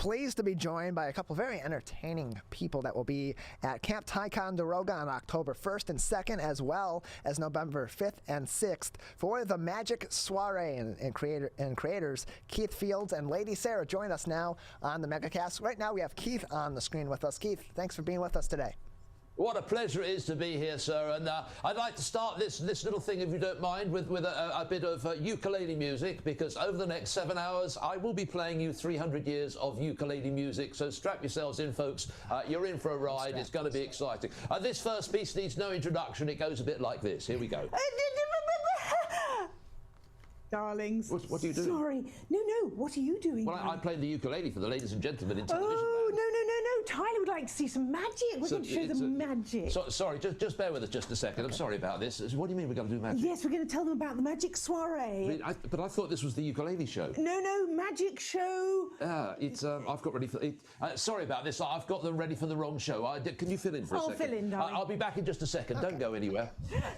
pleased to be joined by a couple very entertaining people that will be at Camp Ticonderoga on October 1st and 2nd, as well as November 5th and 6th for the Magic Soiree. And creators Keith Fields and Lady Sarah join us now on the MegaCast. Right now we have Keith on the screen with us. Keith, thanks for being with us today. What a pleasure it is to be here, sir. And I'd like to start this little thing, if you don't mind, with a bit of ukulele music, because over the next 7 hours, I will be playing you 300 years of ukulele music. So strap yourselves in, folks. You're in for a ride. It's going to be exciting. This first piece needs no introduction. It goes a bit like this. Here we go. Darlings. What are you doing? Sorry. No. What are you doing? Well, I'm playing the ukulele for the ladies and gentlemen in television. Oh, no. Tyler would like to see some magic. We're going to show them magic. Sorry, just bear with us just a second. Okay. I'm sorry about this. What do you mean we're going to do magic? Yes, we're going to tell them about the Magic Soiree. But I thought this was the ukulele show. No, magic show. I've got ready for it. Sorry about this. I've got them ready for the wrong show. Can you fill in for a second? I'll fill in, darling. I'll be back in just a second. Okay. Don't go anywhere.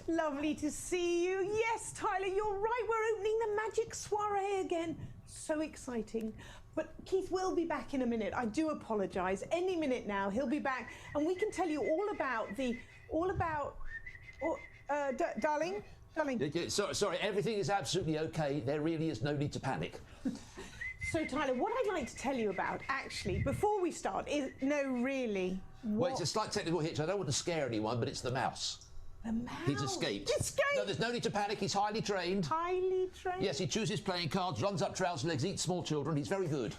Lovely to see you. Yes, Tyler, you're right. We're opening the Magic Soiree again. So exciting. But Keith will be back in a minute. I do apologise. Any minute now, he'll be back, and we can tell you darling. Sorry, everything is absolutely okay. There really is no need to panic. So, Tyler, what I'd like to tell you about, actually, before we start, is really. Well, it's a slight technical hitch. I don't want to scare anyone, but it's the mouse. The mouse? He's escaped. No, there's no need to panic. He's highly trained. Highly trained? Yes, he chooses playing cards, runs up trouser legs, eats small children. He's very good.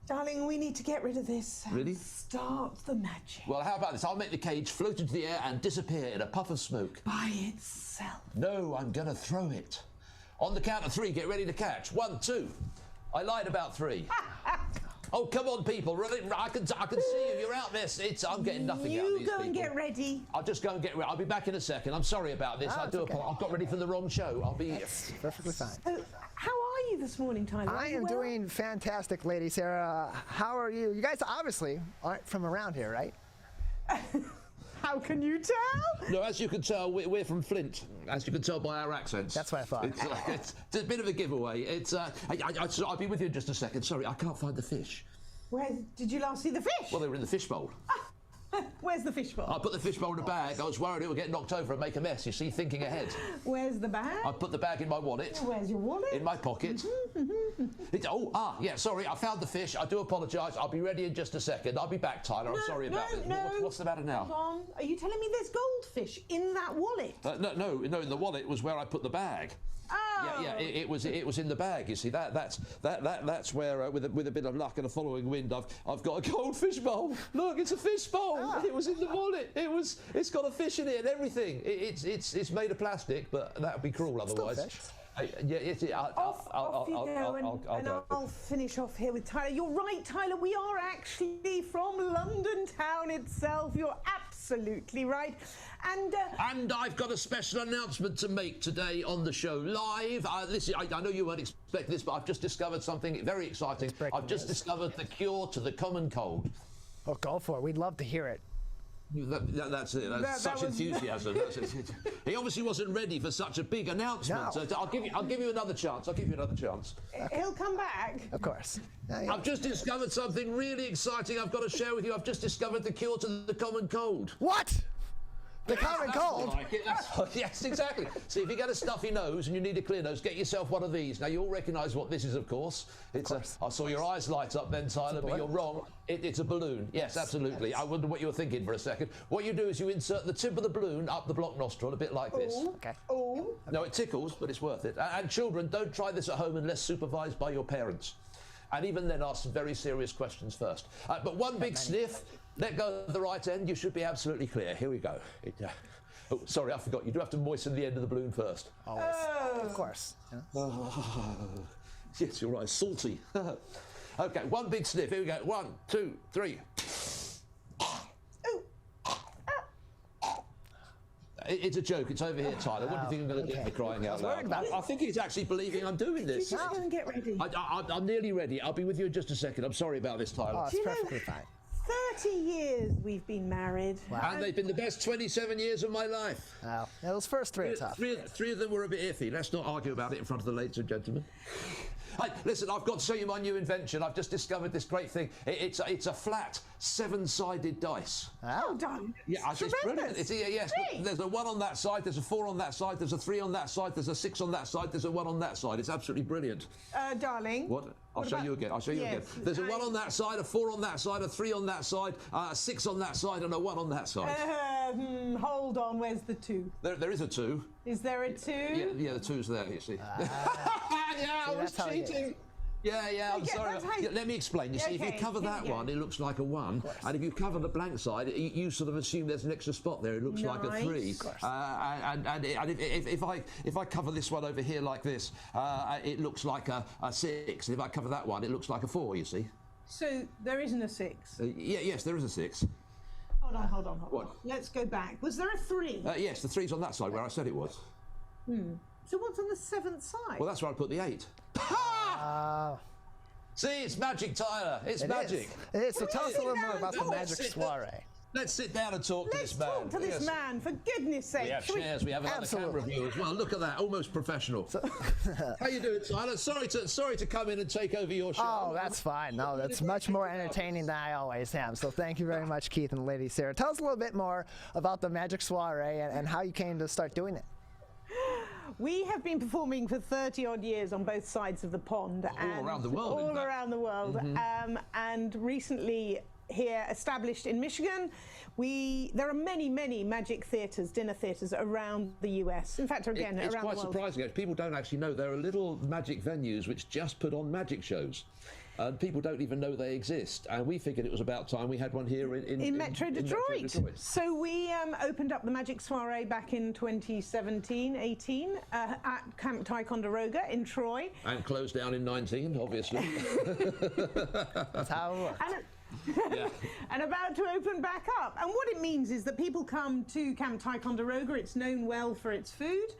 Darling, we need to get rid of this. Really? Start the magic. Well, how about this? I'll make the cage float into the air and disappear in a puff of smoke. By itself. No, I'm going to throw it. On the count of 3, get ready to catch. 1, 2. I lied about 3. Oh, come on, people. I can see you. You're out there. I'm getting nothing out of these You go and people. get ready. I'll just go and get ready. I'll be back in a second. I'm sorry about this. I do apologize. I've got ready for the wrong show. I'll be... That's perfectly fine. How are you this morning, Tyler? I am doing fantastic, Lady Sarah. How are you? You guys obviously aren't from around here, right? How can you tell? No, as you can tell, we're from Flint. As you can tell by our accents. That's what I thought. It's a bit of a giveaway. I'll be with you in just a second. Sorry, I can't find the fish. Where did you last see the fish? Well, they were in the fish bowl. Where's the fish bowl? I put the fish bowl in a bag. I was worried it would get knocked over and make a mess. You see, thinking ahead. Where's the bag? I put the bag in my wallet. Where's your wallet? In my pocket. Sorry, I found the fish. I do apologise. I'll be ready in just a second. I'll be back, Tyler. I'm sorry about this. What's the matter now? Hold on. Are you telling me there's goldfish in that wallet? No. In the wallet was where I put the bag. Oh. Yeah. It was in the bag. You see, that's where with a bit of luck and a following wind, I've got a goldfish bowl. Look, it's a fish bowl. Oh. It was in the wallet. It's got a fish in it and everything. It's made of plastic, but that would be cruel otherwise. Still fish. I'll finish off here with Tyler. You're right, Tyler. We are actually from London town itself. You're absolutely right. And I've got a special announcement to make today on the show live. Listen, I know you weren't expecting this, but I've just discovered something very exciting. I've just discovered the cure to the common cold. Oh, go for it. We'd love to hear it. That's it. That's such enthusiasm. He obviously wasn't ready for such a big announcement. No. So I'll give you another chance. He'll come back. Of course. I've just discovered something really exciting. I've got to share with you. I've just discovered the cure to the common cold. What? The common cold? Like it. Yes, exactly. See, if you get a stuffy nose and you need a clear nose, get yourself one of these. Now, you all recognise what this is, of course. I saw your eyes light up then, Tyler, but you're wrong. It's a balloon. Yes, absolutely. I wonder what you were thinking for a second. What you do is you insert the tip of the balloon up the block nostril, a bit like this. Okay. Oh. No, it tickles, but it's worth it. And children, don't try this at home unless supervised by your parents. And even then, ask some very serious questions first. But one big sniff, let go of the right end, you should be absolutely clear. Here we go. Oh, sorry, I forgot. You do have to moisten the end of the balloon first. Always. Of course. Yeah. Yes, you're right. Salty. Okay, one big sniff. Here we go. 1, 2, 3. It's a joke. It's over here, Tyler. What do you think I'm going to do? Crying out loud. I think he's actually believing I'm doing this. Just go and get ready. I'm nearly ready. I'll be with you in just a second. I'm sorry about this, Tyler. Oh, it's perfectly fine. 30 years we've been married. Wow. And they've been the best 27 years of my life. Wow. Yeah, those first 3 are tough. Three of them were a bit iffy. Let's not argue about it in front of the ladies and gentlemen. Listen, I've got to show you my new invention. I've just discovered this great thing. It's a flat 7-sided dice. Oh, darling. Yeah, it's brilliant. Yes, there's a 1 on that side, there's a 4 on that side, there's a 3 on that side, there's a 6 on that side, there's a 1 on that side. It's absolutely brilliant. Darling. What? I'll show you again. There's a 1 on that side, a 4 on that side, a 3 on that side, a 6 on that side, and a 1 on that side. Hold on, where's the 2? There is a 2. Is there a 2? Yeah, the 2's there, you see. Yeah, I was cheating. Yeah, I'm sorry. Let me explain. You see, if you cover that one, it looks like a 1. And if you cover the blank side, you sort of assume there's an extra spot there. It looks like a 3. And if I cover this one over here like this, it looks like a 6. And if I cover that one, it looks like a 4, you see. So there isn't a 6? Yes, there is a 6. Hold on. What? Let's go back. Was there a 3? Yes, the 3's on that side where I said it was. So what's on the 7th side? Well, that's where I put the 8. See, it's magic, Tyler. It's magic. It is. So tell us a little more about the Magic Soiree. Let's sit down and talk to this man. Let's talk to this man, for goodness sake. We have chairs, we have another camera view as well. Look at that, almost professional. How you doing, Tyler? Sorry to come in and take over your show. Oh, that's fine. No, that's much more entertaining than I always am. So thank you very much, Keith and Lady Sarah. Tell us a little bit more about the Magic Soiree and how you came to start doing it. We have been performing for 30-odd years on both sides of the pond. All around the world. All around the world. And recently here, established in Michigan, there are many magic theatres, dinner theatres around the US. In fact, again, around the world. It's quite surprising. People don't actually know there are little magic venues which just put on magic shows. And people don't even know they exist. And we figured it was about time we had one here in Metro Detroit. So we opened up the Magic Soiree back in 2017-18 at Camp Ticonderoga in Troy. And closed down in 19, obviously. That's how it works. And about to open back up. And what it means is that people come to Camp Ticonderoga. It's known well for its food.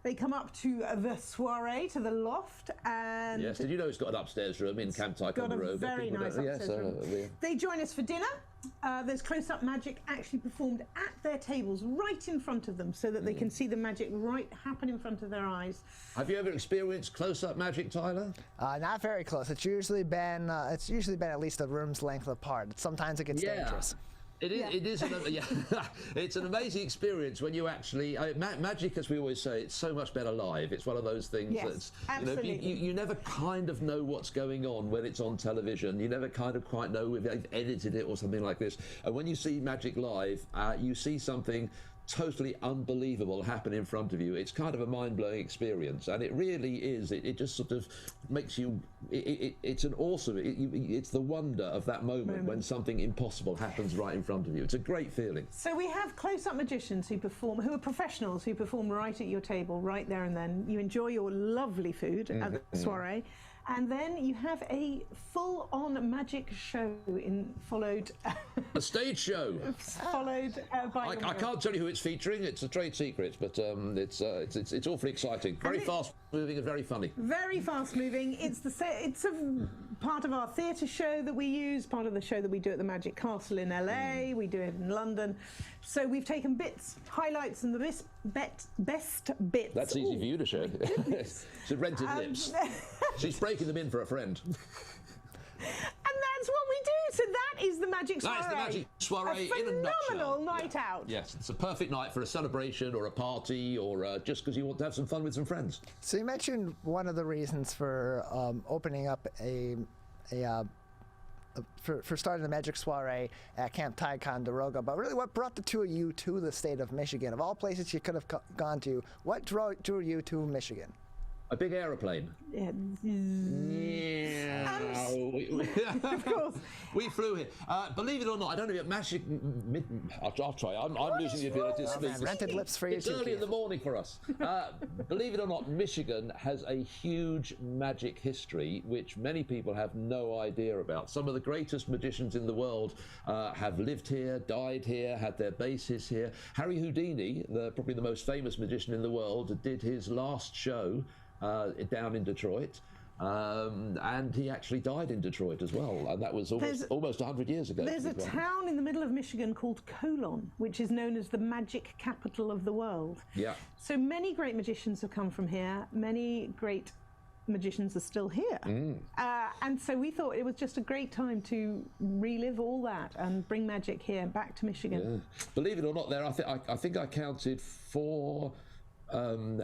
They come up to the soiree, to the loft, and... Yes, did you know it's got an upstairs room in Camp Ticonderoga? Got a very nice upstairs room. They join us for dinner. There's close-up magic actually performed at their tables, right in front of them, so that they can see the magic right happen in front of their eyes. Have you ever experienced close-up magic, Tyler? Not very close. It's usually been at least a room's length apart. Sometimes it gets dangerous. It's an amazing experience when you actually magic, as we always say, it's so much better live. It's one of those things that's you never kind of know what's going on when it's on television. You never kind of quite know if they've edited it or something like this. And when you see magic live, you see something totally unbelievable happen in front of you. It's kind of a mind-blowing experience, and it really is. It just sort of makes you. It's an awesome. It's the wonder of that moment when something impossible happens right in front of you. It's a great feeling. So we have close-up magicians who are professionals who perform right at your table, right there and then. You enjoy your lovely food at the soiree. And then you have a full-on magic show followed... a stage show! Followed by... I can't tell you who it's featuring. It's a trade secret, but it's awfully exciting. Very fast-moving and very funny. Very fast-moving. It's a part of our theatre show that we use, part of the show that we do at the Magic Castle in LA. We do it in London. So we've taken highlights, and the best bits. That's easy for you to show. It's rented lips. She's breaking them in for a friend. And that's what we do. So that is the Magic Soiree. That's the Magic Soiree in a nutshell. Phenomenal night out. Yes, it's a perfect night for a celebration or a party or just because you want to have some fun with some friends. So you mentioned one of the reasons for opening up for starting the Magic Soiree at Camp Ticonderoga, but really what brought the two of you to the state of Michigan? Of all places you could have gone to, what drew you to Michigan? A big aeroplane. Of course. We flew here. Believe it or not, I don't know if Magic... I'll try. I'm losing the ability to speak. Rented lips for you It's too, early Keith. in the morning for us. Believe it or not, Michigan has a huge magic history, which many people have no idea about. Some of the greatest magicians in the world have lived here, died here, had their bases here. Harry Houdini, probably the most famous magician in the world, did his last show down in Detroit, and he actually died in Detroit as well, and that was almost 100 years ago. There's a town in the middle of Michigan called Colon, which is known as the magic capital of the world. Yeah. So many great magicians have come from here, many great magicians are still here. And so we thought it was just a great time to relive all that and bring magic here back to Michigan. Believe it or not, I think I counted 4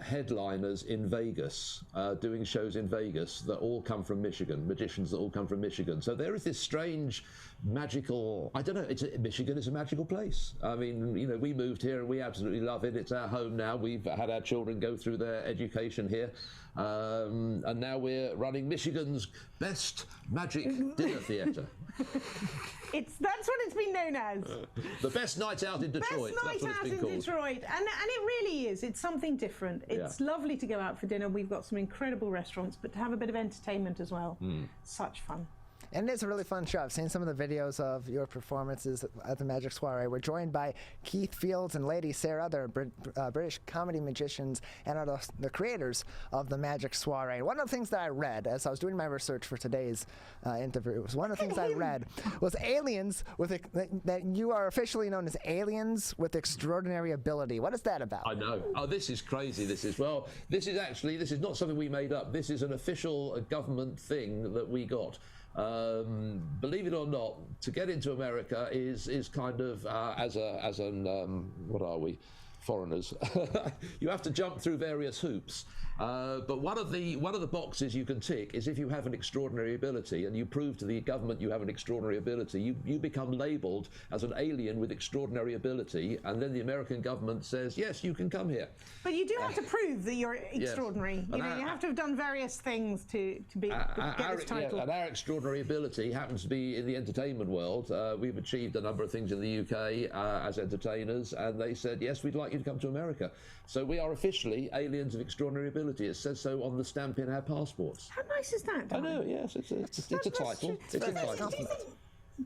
headliners in Vegas, doing shows in Vegas that all come from Michigan, magicians that all come from Michigan. So there is this strange magical, I don't know, Michigan is a magical place. I mean, you know, we moved here and we absolutely love it. It's our home now. We've had our children go through their education here. And now we're running Michigan's best magic dinner theatre. That's what it's been known as. The best night out in Detroit. Best night out in Detroit. And it really is. It's something different. It's lovely to go out for dinner. We've got some incredible restaurants, but to have a bit of entertainment as well. Such fun. And it's a really fun show. I've seen some of the videos of your performances at the Magic Soiree. We're joined by Keith Fields and Lady Sarah. They're British comedy magicians and are the creators of the Magic Soiree. One of the things that I read as I was doing my research for today's interview was one of the things I read was aliens that you are officially known as aliens with extraordinary ability. What is that about? I know. Oh, this is crazy. This is not something we made up. This is an official government thing that we got. Believe it or not, to get into America is kind of what are we? Foreigners. You have to jump through various hoops. But one of the boxes you can tick is if you have an extraordinary ability and you prove to the government you have an extraordinary ability, you become labelled as an alien with extraordinary ability, and then the American government says, yes, you can come here. But you do have to prove that you're extraordinary. Yes. You have to have done various things to get this title. Yeah, and our extraordinary ability happens to be in the entertainment world. We've achieved a number of things in the UK as entertainers, and they said, yes, we'd like you to come to America. So we are officially aliens of extraordinary ability. It says so on the stamp in our passports. How nice is that, I know, yes, it's a title. It's a title.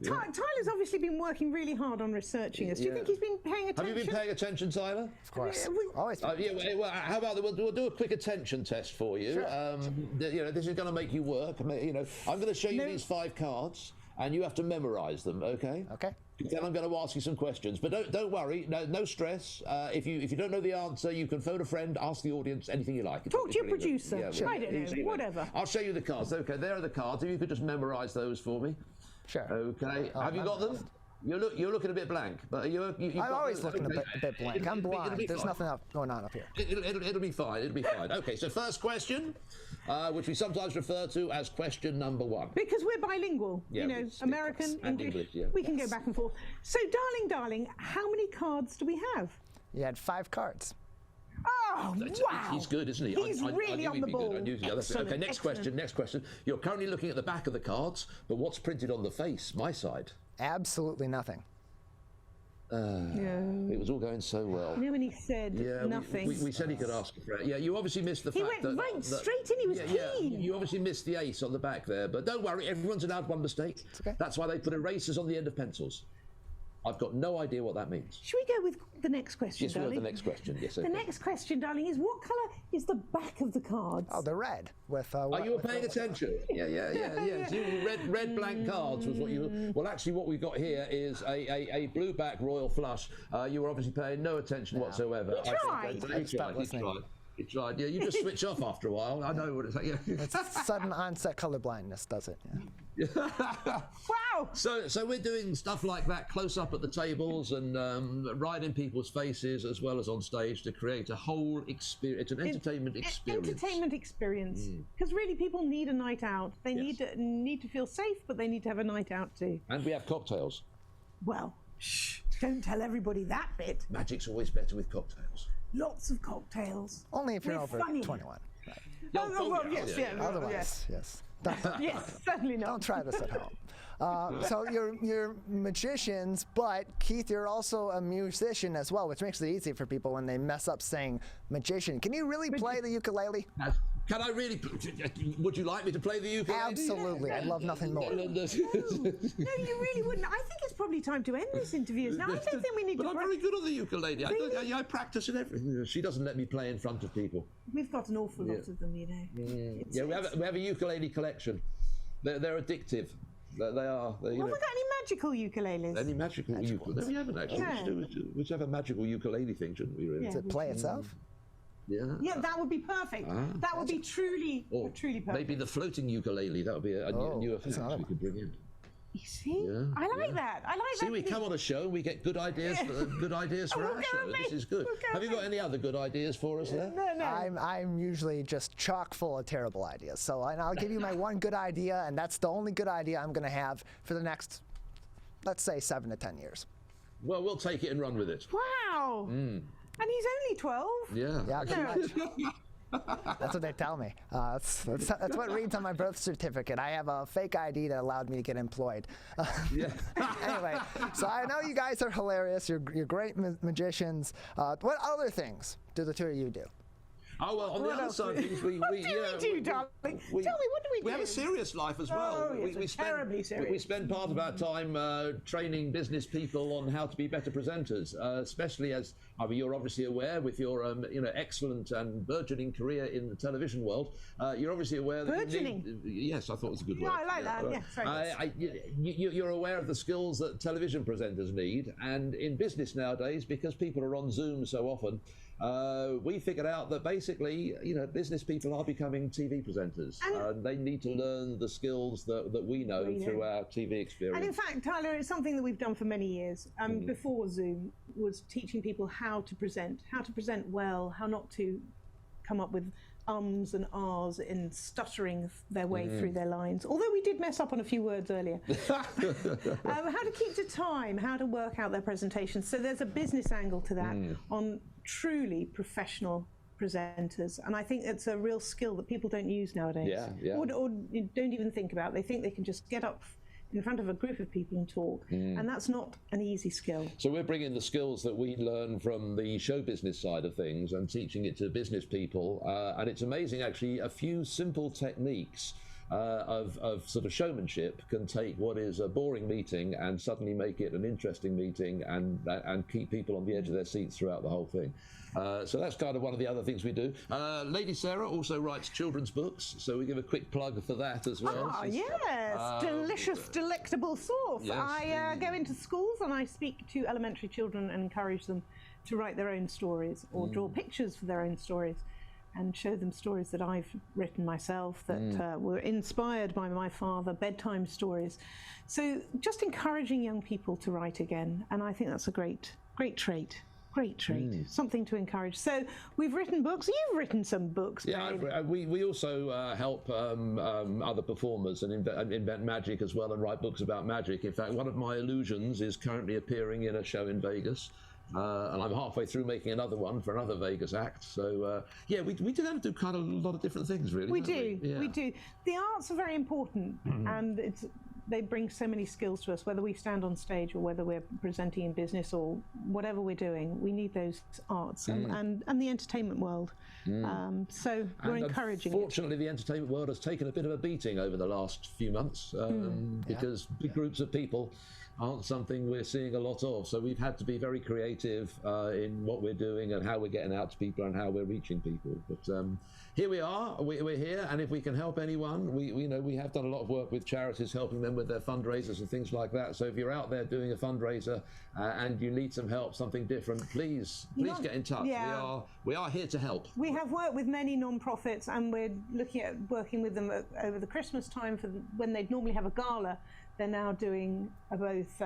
Tyler's obviously been working really hard on researching us. Do you think he's been paying attention? Have you been paying attention, Tyler? Of course. Always. Well, how about we'll do a quick attention test for you. Sure. This is going to make you work. I'm going to show you these 5 cards, and you have to memorise them. Okay. Okay. Then I'm going to ask you some questions, but don't worry, no stress. If you don't know the answer, you can phone a friend, ask the audience anything you like. Talk to your producer. Yeah, I don't know, whatever. I'll show you the cards. Okay, there are the cards. If you could just memorise those for me. Sure. Okay. Have you got them? You're looking a bit blank, but I'm always looking a bit blank. I'm blind. There's nothing going on up here. It'll be fine. It'll be fine. Okay, so first question, which we sometimes refer to as question number 1. Because we're bilingual, American, English. We can go back and forth. So, darling, how many cards do we have? You had 5 cards. Oh, wow. He's good, isn't he? He's really on the ball. Okay, next question. You're currently looking at the back of the cards, but what's printed on the face, my side? Absolutely nothing. It was all going so well. When he said nothing. We said he could ask for it. Yeah, you obviously missed the fact that... He went straight in, he was keen. You obviously missed the ace on the back there, but don't worry, everyone's allowed one mistake. Okay. That's why they put erasers on the end of pencils. I've got no idea what that means. Should we go with the next question, yes, darling? Yes, the next question. Yes, okay. The next question, darling, is what colour is the back of the cards? Oh, they're red. With are you paying attention? Yeah. Red blank cards was what you... Well, actually, what we've got here is a blue back royal flush. You were obviously paying no attention whatsoever. He tried. He tried. Yeah, you just switch off after a while. I know what it's like. Yeah. It's sudden onset colorblindness, does it? Yeah. Wow! So we're doing stuff like that close up at the tables and right in people's faces as well as on stage to create a whole experience. It's an entertainment experience. Entertainment experience. Because really, people need a night out. They need to feel safe, but they need to have a night out too. And we have cocktails. Well, shh! Don't tell everybody that bit. Magic's always better with cocktails. Lots of cocktails. Only if you're over 21. Right. Yes. Otherwise, yes. Yes, certainly not. Don't try this at home. So you're magicians, but Keith, you're also a musician as well, which makes it easy for people when they mess up saying magician. Can you really play the ukulele? Can I really? Would you like me to play the ukulele? Absolutely. I'd love nothing more. No, you really wouldn't. I think it's probably time to end this interview. Now, I don't think we need to... But I'm very good on the ukulele. I practice and everything. She doesn't let me play in front of people. We've got an awful lot of them, you know. Yeah, we have a ukulele collection. They're addictive. They are. Have we got any magical ukuleles? Any magical ukulele? No, we haven't actually. Yeah. We should have a magical ukulele thing, shouldn't we? Really? Does it play itself? Yeah, that would be perfect. That would be truly perfect. Maybe the floating ukulele. That would be a new effect we could bring in. You see, I like that. I like that. See, we come on a show and we get good ideas. Good ideas for our show. This is good. Have you got any other good ideas for us there? No. I'm usually just chock full of terrible ideas. So I'll give you my one good idea, and that's the only good idea I'm going to have for the next, let's say, 7 to 10 years. Well, we'll take it and run with it. Wow. And he's only 12. Yeah, pretty much. That's what they tell me. That's what reads on my birth certificate. I have a fake ID that allowed me to get employed. Anyway, so I know you guys are hilarious. You're great magicians. What other things do the two of you do? Oh, well, on the other side of things, we What do we do, darling? Tell me, what do we do? We have a serious life as well. Oh, yes, terribly serious. We spend part of our time training business people on how to be better presenters, especially as you're obviously aware with your excellent and burgeoning career in the television world. You're obviously aware that burgeoning. Yes, I thought it was a good word. I like that. Right. You're aware of the skills that television presenters need, and in business nowadays, because people are on Zoom so often. We figured out that basically, business people are becoming TV presenters. And they need to learn the skills that we know through our TV experience. And in fact, Tyler, it's something that we've done for many years. Before Zoom, was teaching people how to present well, how not to come up with ums and ahs in stuttering their way through their lines. Although we did mess up on a few words earlier. How to keep to time, how to work out their presentations. So there's a business angle to that on truly professional presenters, and I think it's a real skill that people don't use nowadays, or don't even think about. They think they can just get up in front of a group of people and talk, and that's not an easy skill. So we're bringing the skills that we learn from the show business side of things and teaching it to business people, and it's amazing actually, a few simple techniques of sort of showmanship can take what is a boring meeting and suddenly make it an interesting meeting and keep people on the edge of their seats throughout the whole thing. So that's kind of one of the other things we do. Lady Sarah also writes children's books, so we give a quick plug for that as well. Oh, yes, delicious, delectable sauce. Yes, I go into schools and I speak to elementary children and encourage them to write their own stories or draw pictures for their own stories, and show them stories that I've written myself that were inspired by my father, bedtime stories. So just encouraging young people to write again, and I think that's a great trait. Great trait, something to encourage. So we've written books. You've written some books. Yeah, we also help other performers and invent magic as well and write books about magic. In fact, one of my illusions is currently appearing in a show in Vegas. And I'm halfway through making another one for another Vegas act. So, we do have to do kind of a lot of different things, really. We do. The arts are very important, and they bring so many skills to us, whether we stand on stage or whether we're presenting in business or whatever we're doing. We need those arts and the entertainment world. So we're encouraging Fortunately, the entertainment world has taken a bit of a beating over the last few months because big groups of people aren't something we're seeing a lot of. So we've had to be very creative in what we're doing and how we're getting out to people and how we're reaching people. But here we are, we're here, and if we can help anyone, we have done a lot of work with charities, helping them with their fundraisers and things like that. So if you're out there doing a fundraiser and you need some help, something different, please get in touch. We are here to help. We have worked with many non-profits, and we're looking at working with them over the Christmas time for when they'd normally have a gala. They're now doing both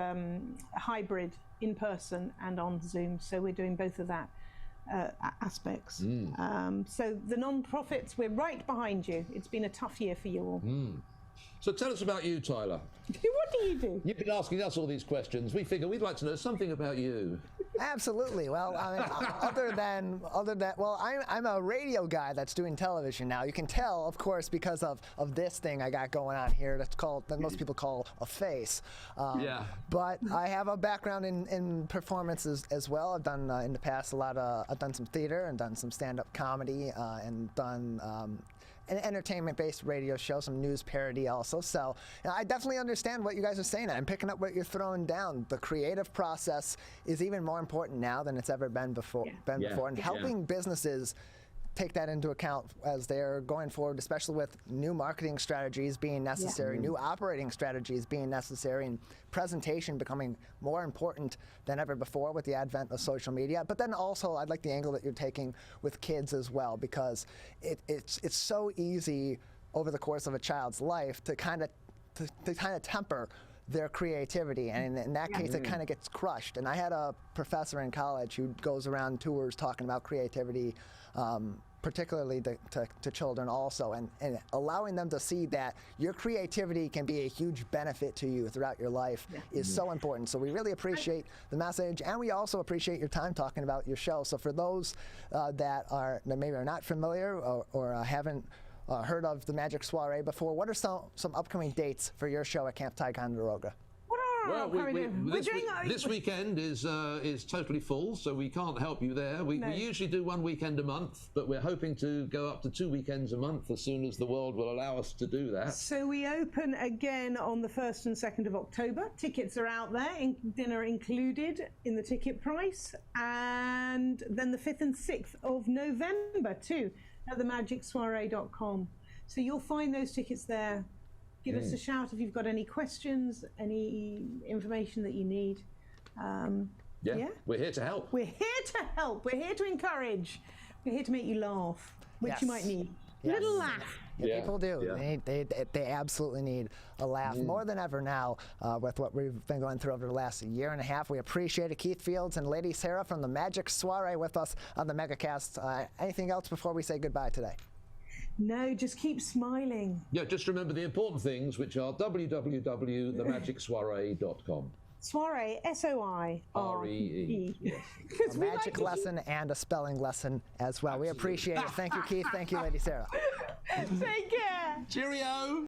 hybrid, in person and on Zoom. So we're doing both of that aspects. So the non-profits, we're right behind you. It's been a tough year for you all. So tell us about you, Tyler. What do you do? You've been asking us all these questions. We figure we'd like to know something about you. Absolutely. Well, I mean, other than, well, I'm a radio guy that's doing television now. You can tell, of course, because of this thing I got going on here that most people call a face. But I have a background in performances as well. I've done in the past I've done some theater and done some stand-up comedy and done an entertainment-based radio show, some news parody also. So I definitely understand what you guys are saying. I'm picking up what you're throwing down. The creative process is even more important now than it's ever been before. And helping businesses take that into account as they're going forward, especially with new marketing strategies being necessary, new operating strategies being necessary, and presentation becoming more important than ever before with the advent of social media. But then also, I'd like the angle that you're taking with kids as well, because it's so easy over the course of a child's life to kind of temper their creativity, and in that case it kind of gets crushed. And I had a professor in college who goes around tours talking about creativity, particularly to children also, and allowing them to see that your creativity can be a huge benefit to you throughout your life is so important. So we really appreciate the message, and we also appreciate your time talking about your show. So for those that maybe are not familiar or haven't heard of the Magic Soiree before, what are some upcoming dates for your show at Camp Ticonderoga? Well, this weekend is totally full, so we can't help you there. We usually do one weekend a month, but we're hoping to go up to 2 weekends a month as soon as the world will allow us to do that. So we open again on the 1st and 2nd of October. Tickets are out there, dinner included in the ticket price, and then the 5th and 6th of November too at themagicsoiree.com. So you'll find those tickets there. Give us a shout if you've got any questions, any information that you need. We're here to help. We're here to help. We're here to encourage. We're here to make you laugh, which you might need. Little laugh. Yeah, people do. Yeah. They absolutely need a laugh more than ever now with what we've been going through over the last year and a half. We appreciate it. Keith Fields and Lady Sarah from the Magic Soiree with us on the MegaCast. Anything else before we say goodbye today? No, just keep smiling. Yeah, just remember the important things, which are www.themagicsoiree.com. Soiree, S-O-I-R-E-E. Yes. A magic lesson and a spelling lesson as well. Absolutely. We appreciate it. Thank you, Keith. Thank you, Lady Sarah. Take care. Cheerio.